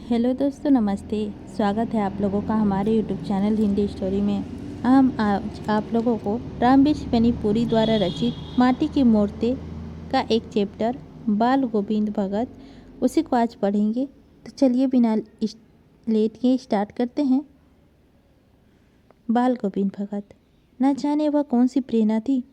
Hello दोस्तों, नमस्ते। स्वागत है आप लोगों का हमारे यूट्यूब चैनल हिंदी स्टोरी में। हम आज आप लोगों को रामबीर पेनीपुरी द्वारा रचित माटी की मूर्ति का एक चैप्टर बाल गोविंद भगत उसी को आज पढ़ेंगे। तो चलिए बिना लेट के स्टार्ट करते हैं। बाल गोविंद भगत। न जाने वह कौन सी प्रेरणा थी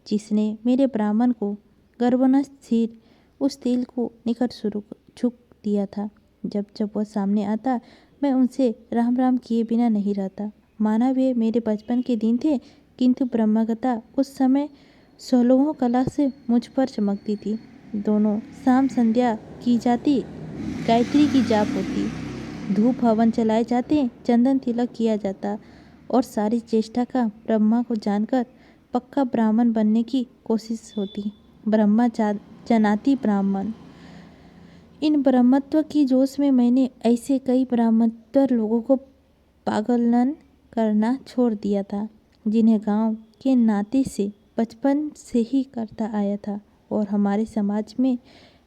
जिसने मेरे ब्राह्मण को गर्भवश सिर उस तिल को निकट शुरू झुक दिया था। जब जब वह सामने आता मैं उनसे राम राम किए बिना नहीं रहता। माना वे मेरे बचपन के दिन थे, किंतु ब्रह्मगता उस समय 16 कला से मुझ पर चमकती थी। दोनों शाम संध्या की जाती, गायत्री की जाप होती, धूप हवन चलाए जाते, चंदन तिलक किया जाता और सारी चेष्टा का ब्रह्मा को जानकर पक्का ब्राह्मण बनने की कोशिश होती। ब्रह्मा जनाति ब्राह्मण। इन ब्रह्मत्व की जोश में मैंने ऐसे कई ब्राह्मणत्व लोगों को पागलन करना छोड़ दिया था, जिन्हें गांव के नाते से बचपन से ही करता आया था। और हमारे समाज में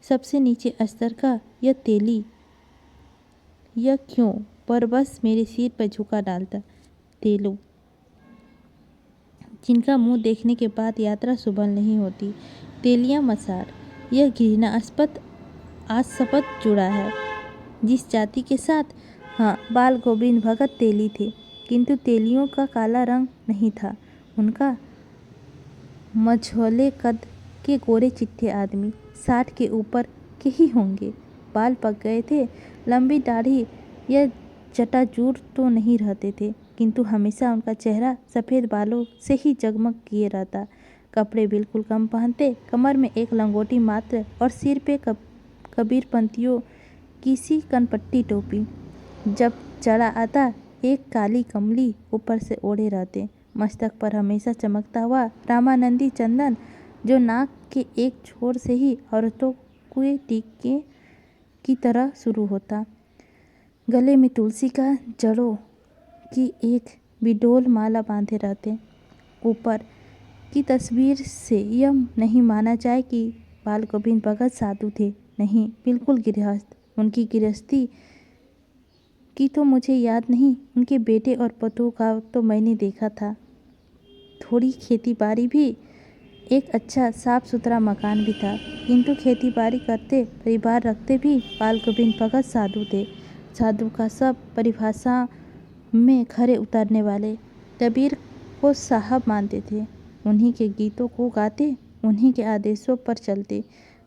सबसे नीचे स्तर का यह तेली, यह क्यों पर बस मेरे सिर पर झुका डालता। तेलू, जिनका मुंह देखने के बाद यात्रा सुबह नहीं होती। तेलिया मसार, यह घृणास्पद आज शपथ जुड़ा है। जिस जाति के साथ, हाँ, बाल गोविंद भगत तेली थे, किंतु तेलियों का काला रंग नहीं था। उनका मझौले कद के गोरे चिट्ठे आदमी 60 के ऊपर के ही होंगे। बाल पक गए थे, लंबी दाढ़ी या जटाजूट तो नहीं रहते थे, किंतु हमेशा उनका चेहरा सफ़ेद बालों से ही जगमग किए रहता। कपड़े बिल्कुल कम पहनते, कमर में एक लंगोटी मात्र और सिर पे कबीर पंथियों की सी कनपट्टी टोपी। जब चढ़ा आता एक काली कमली ऊपर से ओढ़े रहते। मस्तक पर हमेशा चमकता हुआ रामानंदी चंदन, जो नाक के एक छोर से ही औरतों के टीके की तरह शुरू होता। गले में तुलसी का जड़ों की एक बिडोल माला बांधे रहते। ऊपर की तस्वीर से यह नहीं माना जाए कि बाल गोविंद भगत साधु थे, नहीं, बिल्कुल गृहस्थ। उनकी गृहस्थी की तो मुझे याद नहीं, उनके बेटे और पतों का तो मैंने देखा था। थोड़ी खेती बाड़ी भी, एक अच्छा साफ सुथरा मकान भी था, किंतु खेती बाड़ी करते, परिवार रखते भी बाल गोविंद भगत साधु थे। साधु का सब परिभाषा में खरे उतरने वाले। कबीर को साहब मानते थे, उन्हीं के गीतों को गाते, उन्हीं के आदेशों पर चलते,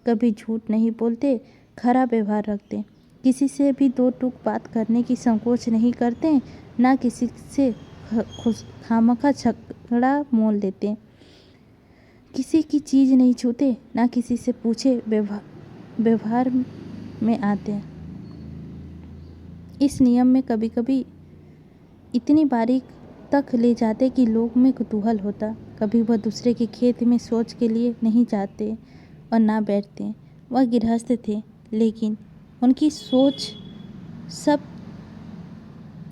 कभी झूठ नहीं बोलते, खरा व्यवहार रखते, किसी से भी दो टूक बात करने की संकोच नहीं करते, ना किसी से खामखा झगड़ा मोल लेते, किसी की चीज़ नहीं छूते, ना किसी से पूछे व्यवहार में आते। इस नियम में कभी कभी इतनी बारीक तक ले जाते कि लोग में कुतूहल होता। कभी वह दूसरे के खेत में शौच के लिए नहीं जाते और ना बैठते। वह गृहस्थ थे, लेकिन उनकी सोच सब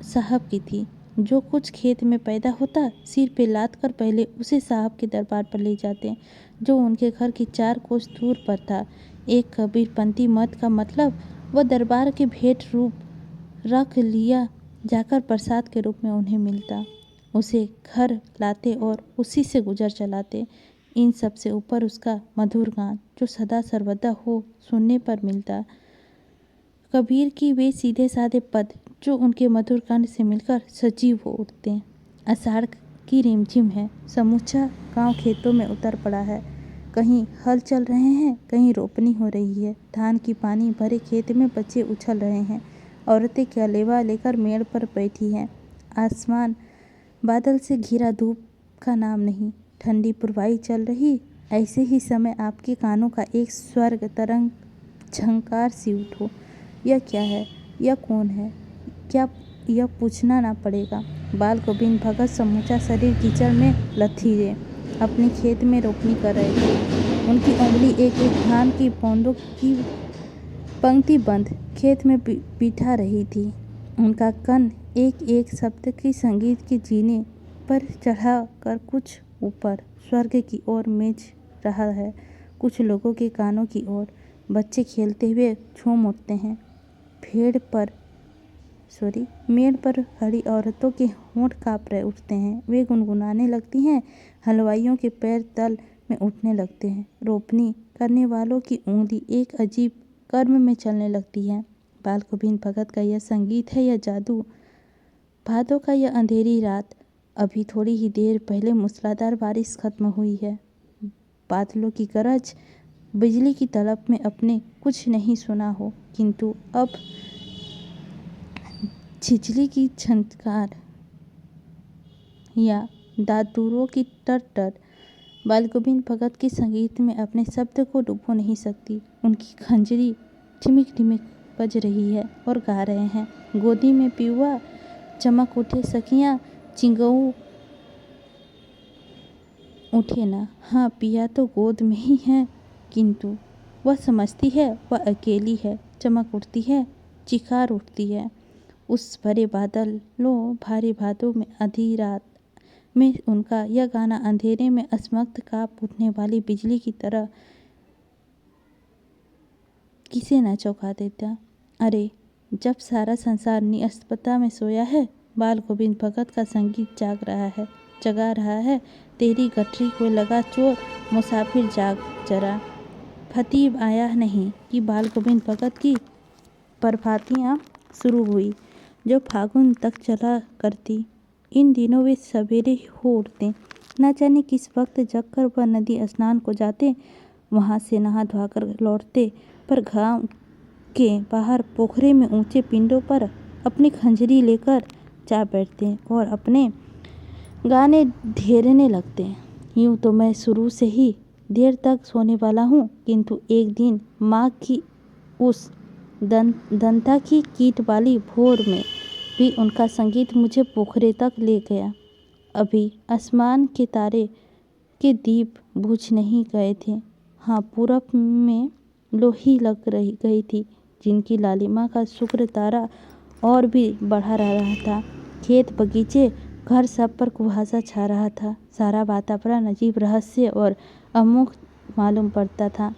साहब की थी। जो कुछ खेत में पैदा होता, सिर पे लाद कर पहले उसे साहब के दरबार पर ले जाते, जो उनके घर की 4 कोस दूर पर था। एक कबीरपंथी मत का मतलब वह दरबार के भेंट रूप रख लिया जाकर प्रसाद के रूप में उन्हें मिलता। उसे घर लाते और उसी से गुजर चलाते। इन सब से ऊपर उसका मधुर गान, जो सदा सर्वदा हो सुनने पर मिलता। कबीर की वे सीधे साधे पद, जो उनके मधुर कंठ से मिलकर सजीव हो उठते। आषाढ़ की रिमझिम है, समूचा गांव खेतों में उतर पड़ा है। कहीं हल चल रहे हैं, कहीं रोपनी हो रही है। धान की पानी भरे खेत में बच्चे उछल रहे हैं। औरतें कलेवा लेकर मेड़ पर बैठी हैं। आसमान बादल से घिरा, धूप का नाम नहीं। ठंडी पुरवाई चल रही। ऐसे ही समय आपके कानों का एक स्वर्ग तरंग झंकार सी उठो। यह क्या है? यह कौन है? क्या यह पूछना ना पड़ेगा। बाल गोविंद भगत समूचा शरीर कीचड़ में लथीरे अपने खेत में रोपनी कर रहे थे। उनकी उंगली एक एक धान की पौधों की पंक्ति बंद खेत में बिठा रही थी। उनका कन एक एक शब्द की संगीत के जीने पर चढ़ा कर कुछ ऊपर स्वर्ग की ओर मेज रहा है, कुछ लोगों के कानों की ओर। बच्चे खेलते हुए झूम उठते हैं। भेड़ पर मेड़ पर खड़ी औरतों के होंठ काँप रहे उठते हैं। वे गुनगुनाने लगती हैं। हलवाइयों के पैर तल में उठने लगते हैं। रोपनी करने वालों की उंगली एक अजीब कर्म में चलने लगती है। बाल गोविंद भगत का यह संगीत है या जादू? भादों का यह अंधेरी रात। अभी थोड़ी ही देर पहले मूसलाधार बारिश खत्म हुई है। बादलों की गरज, बिजली की तड़प में अपने कुछ नहीं सुना हो, किंतु अब झिझली की झनकार या दादुरों की टर-टर बाल गोविंद भगत के संगीत में अपने शब्द को डुबो नहीं सकती। उनकी खंजरी ढिमिक-ढिमिक बज रही है और गा रहे हैं, गोदी में पिउआ, चमक उठे सखियाँ, चिंगऊ उठे ना। हाँ, पिया तो गोद में ही है, किंतु वह समझती है वह अकेली है। चमक उठती है, चिखार उठती है। उस भरे बादलों भारी भादों में आधी रात में उनका यह गाना अंधेरे में असमक्त काँप उठने वाली बिजली की तरह किसे न चौंका देता। अरे, जब सारा संसार निस्तब्धता में सोया है, बाल गोविंद भगत का संगीत जगा रहा है। तेरी गठरी को लगा चोर, मुसाफिर जाग जरा। खतीब आया नहीं कि बाल गोविंद भगत की प्रभातियाँ शुरू हुई, जो फागुन तक चला करती। इन दिनों वे सवेरे हो उठते, न जाने किस वक्त जगकर वह नदी स्नान को जाते, वहाँ से नहा धोकर लौटते, पर गांव के बाहर पोखरे में ऊंचे पिंडों पर अपनी खंजरी लेकर जा बैठते और अपने गाने धेरने लगते। यूं तो मैं शुरू से ही देर तक सोने वाला हूँ, किंतु एक दिन माघ की उस दंता की कीट वाली भोर में भी उनका संगीत मुझे पोखरे तक ले गया। अभी आसमान के तारे के दीप बुझ नहीं गए थे। हाँ, पूरब में लोही लग गई थी, जिनकी लालिमा का शुक्र तारा और भी बढ़ा रहा था। खेत, बगीचे, घर सब पर कुहासा छा रहा था। सारा वातावरण अजीब रहस्य और अमोघ मालूम पड़ता था।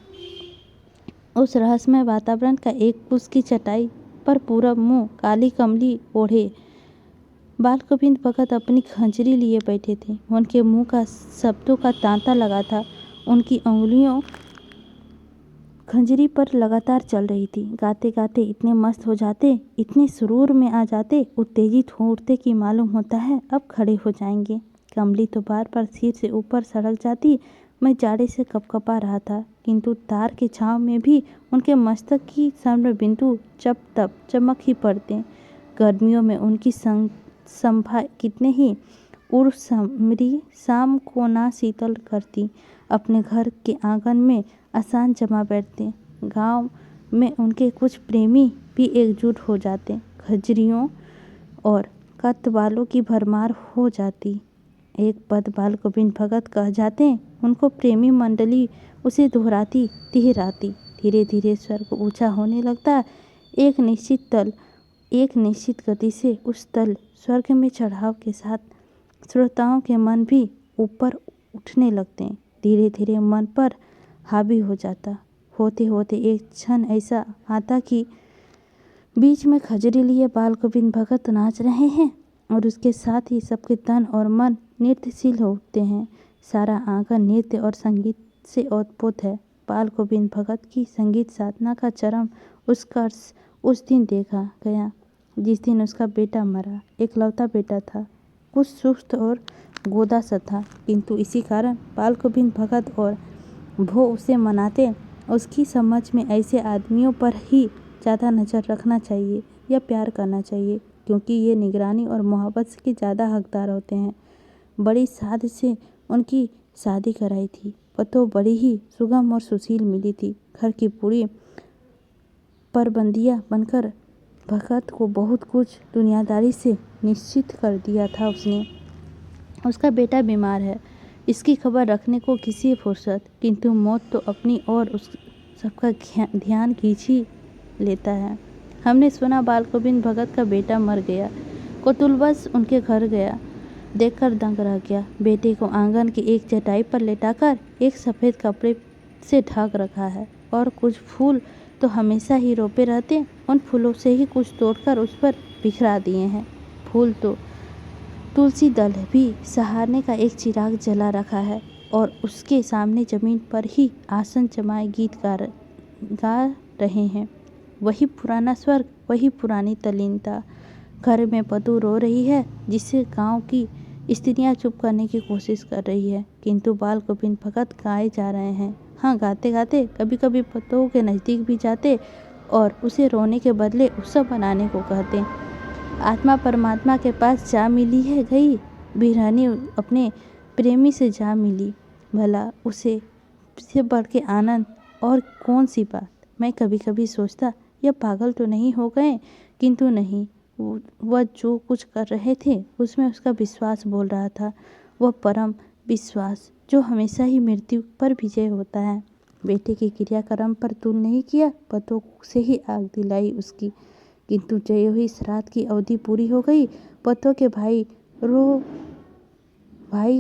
उस रहस्यमय वातावरण का एक पुष्प की चटाई पर पूरब मुँह काली कमली ओढ़े बाल गोविंद भगत अपनी खंजरी लिए बैठे थे। उनके मुंह का शब्दों का तांता लगा था। उनकी उंगलियों खंजरी पर लगातार चल रही थी। गाते गाते इतने मस्त हो जाते, इतने सुरूर में आ जाते, उत्तेजित हो उठते कि मालूम होता है अब खड़े हो जाएंगे। कमली तो बार बार सिर से ऊपर सड़क जाती। मैं जाड़े से कपकपा रहा था, किंतु तार के छांव में भी उनके मस्तक की स्वर्ण बिंदु जब तब चमक ही पड़ते। गर्मियों में उनकी संभा कितने ही उर्समरी शाम को ना शीतल करती। अपने घर के आंगन में आसान जमा बैठते। गांव में उनके कुछ प्रेमी भी एकजुट हो जाते। खजरियों और कत्वालों की भरमार हो जाती। एक पद बाल गोविंद भगत कह जाते, उनको प्रेमी मंडली उसे दोहराती तिहराती। धीरे धीरे स्वर ऊंचा होने लगता। एक निश्चित गति से उस तल स्वर्ग में चढ़ाव के साथ श्रोताओं के मन भी ऊपर उठने लगते। धीरे धीरे मन पर हावी हो जाता। होते होते एक क्षण ऐसा आता कि बीच में खजरी लिए बाल गोविंद भगत नाच रहे हैं और उसके साथ ही सबके तन और मन नृत्यशील होते हैं। सारा आंगन नृत्य और संगीत से ओतप्रोत है। बाल गोविंद भगत की संगीत साधना का चरम उत्कर्ष उस दिन देखा गया जिस दिन उसका बेटा मरा। एकलौता बेटा था, कुछ सुस्त और गोदा सा था, किंतु इसी कारण बाल गोविंद भगत और भो उसे मनाते। उसकी समझ में ऐसे आदमियों पर ही ज़्यादा नज़र रखना चाहिए या प्यार करना चाहिए, क्योंकि ये निगरानी और मोहब्बत के ज़्यादा हकदार होते हैं। बड़ी साध से उनकी शादी कराई थी। पतो बड़ी ही सुगम और सुशील मिली थी। घर की पूरी परबंदिया बनकर भगत को बहुत कुछ दुनियादारी से निश्चित कर दिया था उसने। उसका बेटा बीमार है, इसकी खबर रखने को किसी फुर्सत, किंतु मौत तो अपनी ओर उस सबका ध्यान खींच ही लेता है। हमने सुना बाल गोविंद भगत का बेटा मर गया। कौतूहलवश उनके घर गया, देखकर दंग रह गया। बेटे को आंगन की एक चटाई पर लेटाकर एक सफ़ेद कपड़े से ढक रखा है और कुछ फूल तो हमेशा ही रोपे रहते। उन फूलों से ही कुछ तोड़कर उस पर बिखरा दिए हैं। फूल तो तुलसी दल भी सहारने का एक चिराग जला रखा है और उसके सामने जमीन पर ही आसन जमाए गीत गा रहे हैं। वही पुराना स्वर्ग, वही पुरानी तल्लीनता। घर में पतू रो रही है जिसे गांव की स्त्रियां चुप करने की कोशिश कर रही है, किंतु बाल गोविंद भगत गाए जा रहे हैं। हाँ, गाते गाते कभी कभी पतों के नज़दीक भी जाते और उसे रोने के बदले उत्सव बनाने को कहते। आत्मा परमात्मा के पास जा मिली है गई, बिरहनी अपने प्रेमी से जा मिली। भला उसे से बढ़ के आनंद और कौन सी बात। मैं कभी कभी सोचता यह पागल तो नहीं हो गए, किंतु नहीं, वह जो कुछ कर रहे थे उसमें उसका विश्वास बोल रहा था। वह परम विश्वास जो हमेशा ही मृत्यु पर विजय होता है। बेटे के क्रियाक्रम पर तूल नहीं किया, पतों से ही आग दिलाई उसकी। किंतु जयो ही श्राद्ध की अवधि पूरी हो गई, पतों के भाई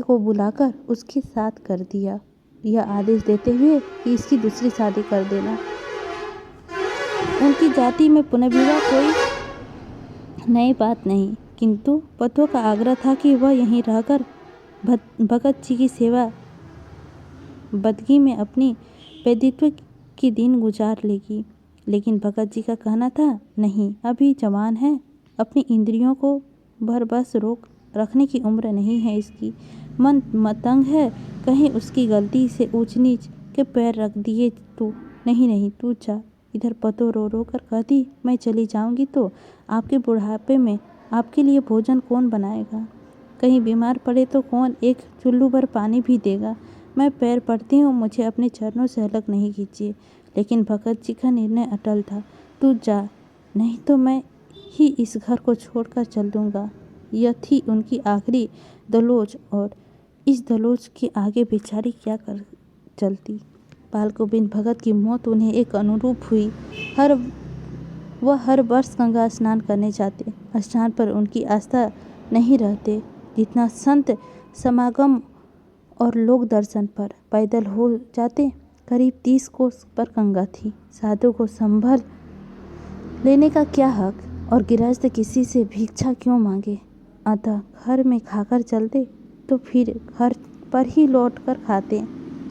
को बुलाकर उसके साथ कर दिया, यह आदेश देते हुए कि इसकी दूसरी शादी कर देना। उनकी जाति में पुनर्विवाह कोई नई बात नहीं, किंतु पतों का आग्रह था कि वह यहीं रहकर भगत जी की सेवा बदगी में अपनी वैदित्व के दिन गुजार लेगी। लेकिन भगत जी का कहना था, नहीं, अभी जवान है, अपनी इंद्रियों को बस रोक रखने की उम्र नहीं है इसकी। मन मतंग है, कहीं उसकी गलती से ऊंच नीच के पैर रख दिए तो। नहीं, तू जा। इधर पतो रो रो कर कहती, मैं चली जाऊंगी तो आपके बुढ़ापे में आपके लिए भोजन कौन बनाएगा? कहीं बीमार पड़े तो कौन एक चुल्लू भर पानी भी देगा? मैं पैर पड़ती हूँ, मुझे अपने चरणों से अलग नहीं कीजिए। लेकिन भगत जी का निर्णय अटल था, तू जा, नहीं तो मैं ही इस घर को छोड़कर चल दूंगा। यह थी उनकी आखिरी दलोच और इस दलोच के आगे बेचारी क्या कर चलती। बाल गोविंद भगत की मौत उन्हें एक अनुरूप हुई। वह हर वर्ष गंगा स्नान करने जाते। स्नान पर उनकी आस्था नहीं रहते जितना संत समागम और लोक दर्शन पर। पैदल हो जाते। करीब 30 कोस पर गंगा थी। साधु को संभल लेने का क्या हक, और गृहस्थ किसी से भिक्षा क्यों मांगे। अतः घर में खाकर चलते तो फिर घर पर ही लौट कर खाते।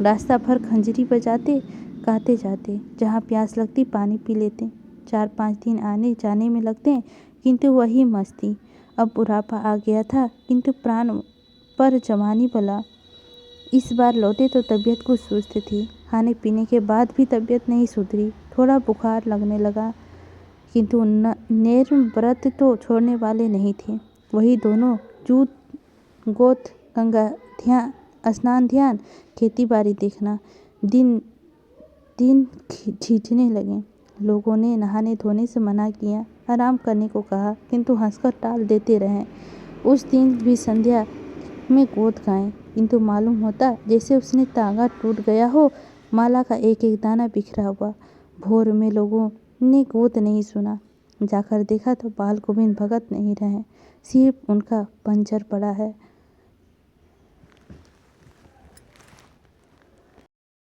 रास्ता भर खंजरी बजाते, गाते जाते। जहाँ प्यास लगती पानी पी लेते। 4-5 दिन आने जाने में लगते, किंतु वही मस्ती। अब बुढ़ापा आ गया था, किंतु प्राण पर जवानी बला। इस बार लौटे तो तबीयत कुछ सुस्त थी। खाने पीने के बाद भी तबीयत नहीं सुधरी। थोड़ा बुखार लगने लगा, किंतु नेर्म व्रत तो छोड़ने वाले नहीं थे। वही दोनों जूत गोत, गंगा स्नान, ध्यान, खेती बाड़ी देखना। दिन खींचने लगे। लोगों ने नहाने धोने से मना किया, आराम करने को कहा, किंतु हंसकर टाल देते रहे। उस दिन भी संध्या में गोत गाए, किंतु मालूम होता जैसे उसने तांगा टूट गया हो, माला का एक एक दाना बिखरा हुआ। भोर में लोगों ने गोत नहीं सुना। जाकर देखा तो बाल गोविंद भगत नहीं रहे, सिर्फ उनका पंजर पड़ा है।